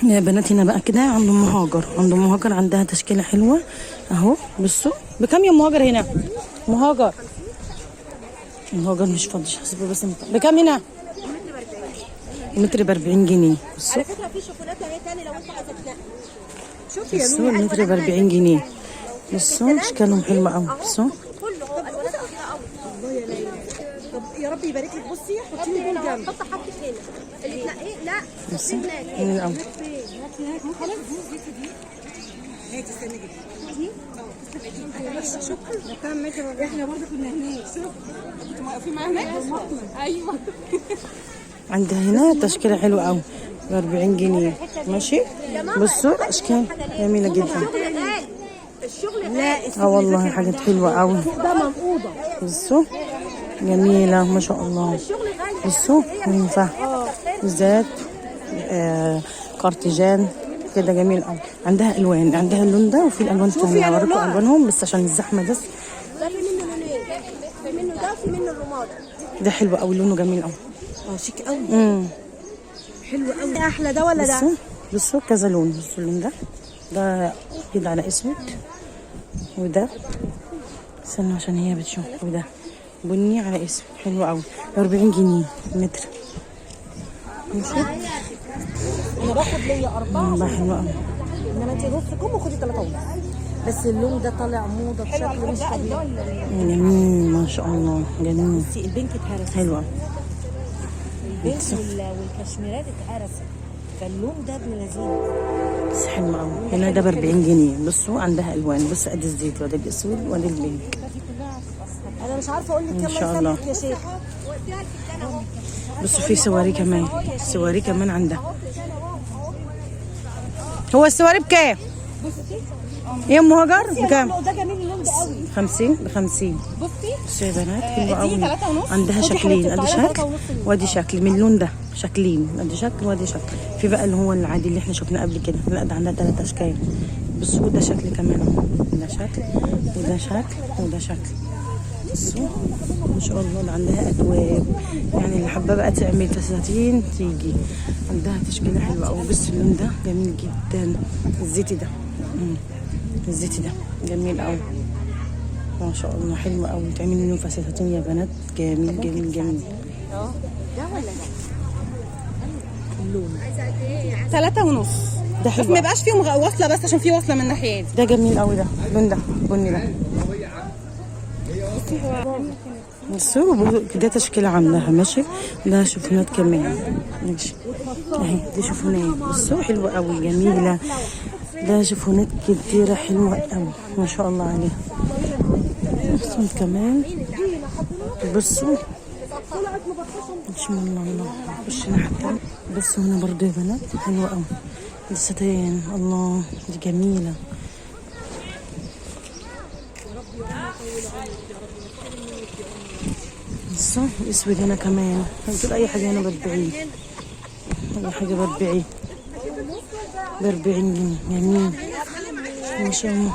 يا بنات هنا بقى كده عند ام هاجر. عند ام هاجر عندها تشكيله حلوه اهو. بصوا بكام يا ام هاجر هنا؟ ام هاجر مش فاضيه حسبي بس. بكام هنا؟ المتر ب 40 جنيه. بصوا على فكره في شوكولاته اهي تاني لو انت عايزه تنقي. شوفي يا بصوا المتر ب 40 جنيه. بصوا اشكالهم حلوه قوي. بصوا كله اهو الوانات كتير قوي. الله يا ليلى. طب يا رب يبارك لك. بصي حطي لي دول جنب. حط حطي هنا اللي تنقيه. لا بصوا جميل قوي. هاتي استني جدا. شكرا. كام متر؟ احنا برضه كنا هناك. شوف كنتوا واقفين معانا هناك. ايوه. عندها هنا تشكيله حلوه قوي ب 40 جنيه. ماشي. بصوا اشكال جميله جدا. الشغل لا اه والله حاجات حلوه قوي. ده منقوضه. بصوا جميله ما شاء الله. بصوا ينفع بالذات كارتيجان كده جميل قوي. عندها الوان، عندها اللون ده وفي الالوان الثانيه. هوريكم الوانهم بس عشان الزحمه بس. ده في منه لونين، في منه ده وفي منه الرمادي. ده حلو قوي لونه جميل قوي. شيك قوي. حلو قوي. احلى ده ولا ده؟ بصوا كذا لون. بصوا اللون ده كده على اسود، وده استنى عشان هي بتشوف، وده بني على اسود. حلو قوي ب 40 جنيه متر. ماشي. انا باخد ليا 4 ده حلو قوي. انما انت نص كم وخدي 3 ونص. بس اللون ده طالع موضه بشكل مش طبيعي. جميل ما شاء الله جميل. بصي البنك اتهرس. حلو قوي. البنك والكشميرات اتهرست، فاللون ده ابن لذيذ. بس حلو قوي. هنا ده ب 40 جنيه. بصوا عندها الوان. بص ادي الزيت وادي الاسود وادي البينك. انا مش عارفه اقول لك ان شاء الله. يا شيخ. بصوا في سواري كمان. سواري كمان عندها. هو السواري بكام؟ ايه يا ام هاجر بكام؟ ده جميل اللون ده قوي. 50 ب 50. بصي يا بنات حلوه قوي. عندها شكلين، ادي شكل وادي شكل من اللون ده. شكلين، ادي شكل وادي شكل. في بقى اللي هو العادي اللي احنا شفناه قبل كده. لا ده عندها 3 اشكال. بصوا ده شكل كمان اهو. ده شكل وده شكل وده شكل. بصوا ما شاء الله. اللي عندها اكواب يعني اللي حابه بقى تعمل فساتين تيجي. عندها تشكيله حلوه قوي. بص اللون ده جميل جدا. الزيتي ده الزيتي ده جميل قوي ما شاء الله. حلو قوي. تعمل منه فساتين يا بنات. جميل جميل جميل. ده ولا ده؟ اللون 3 ونص. ده حلو. بس ما يبقاش فيهم وصله، بس عشان فيه وصله من الناحيه دي. ده جميل قوي. ده اللون ده بني ده. بصوا ده تشكيله عاملاها. ماشي. ده شوفونات كمان. ماشي اهي دي شوفونات. بصوا حلوه قوي جميله. ده شوفونات كتيره حلوه قوي ما شاء الله عليها. بصوا كمان. بصوا بسم الله الله. نخش نحكي. بصوا هنا برضه يا بنات حلوه قوي. دي ستان الله دي جميله. بصوا الاسود هنا كمان. هنقول اي حاجه هنا ب 40. اي حاجه ب 40 ب 40 جنيه. جميل ما شاء الله.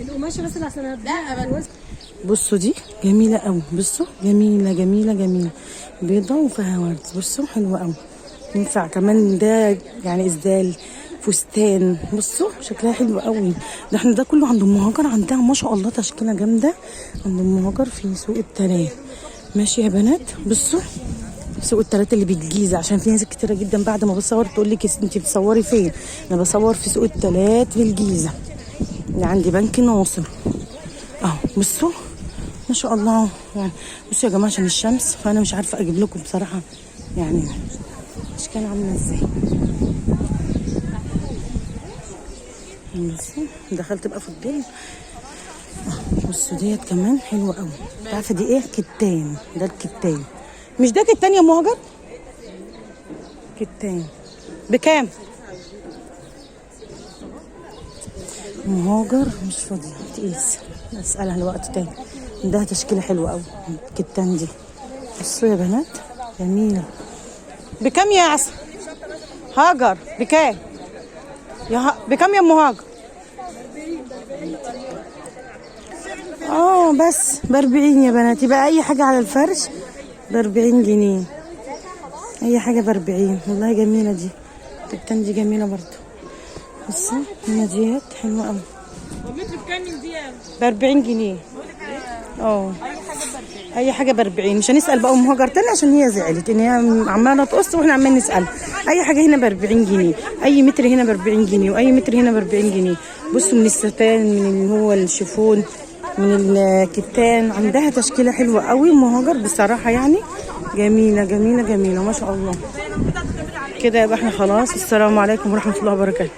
القماشه بس اللي عشان لا. بصوا دي جميله قوي. بصوا جميله جميله جميله بيضه وفيها ورد. بصوا حلوه قوي. ينفع كمان ده يعني اسدال فستان. بصوا شكلها حلو قوي. ده احنا ده كله عند ام هاجر. عندها ما شاء الله تشكيله جامده عند ام هاجر في سوق التلات. ماشي يا بنات. بصوا سوق التلات اللي بالجيزه. عشان في ناس كتيره جدا بعد ما بصور تقول لك انت بتصوري فين. انا بصور في سوق التلات في الجيزه اللي عندي بنك ناصر اهو. بصوا ما شاء الله يعني. بصوا يا جماعه عشان الشمس فانا مش عارفه اجيب لكم بصراحه يعني اشكال عامله ازاي. بصوا دخلت بقى في الظل. بصوا ديت كمان حلوه قوي. عارفه دي ايه؟ كتان. ده الكتان. مش ده كتان يا مهاجر؟ كتان بكام؟ مهاجر مش فاضيه تقيس. اسالها لوقت تاني. عندها تشكيله حلوه قوي الكتان دي. بصوا يا بنات جميله. بكام يا عسل؟ هاجر بكام؟ بكام يا ام هاجر؟ بس ب 40 يا بنات. يبقى اي حاجه على الفرش ب 40 جنيه. اي حاجه ب40. والله جميله دي، الكتان دي جميله برضو. بصوا هنا ديت حلوه قوي. والمتر بكام دي؟ ب40 جنيه. اي حاجه ب40. مش هنسال بقى ام هاجر تاني عشان هي زعلت ان هي عماله تقص واحنا عمالين نسال. اي حاجه هنا ب40 جنيه، اي متر هنا ب40 جنيه، واي متر هنا ب40 جنيه. بصوا من الستان، من اللي هو الشيفون، من الكتان. عندها تشكيله حلوه قوي ام هاجر بصراحه يعني. جميله جميله جميله ما شاء الله. كده يبقى احنا خلاص. السلام عليكم ورحمه الله وبركاته.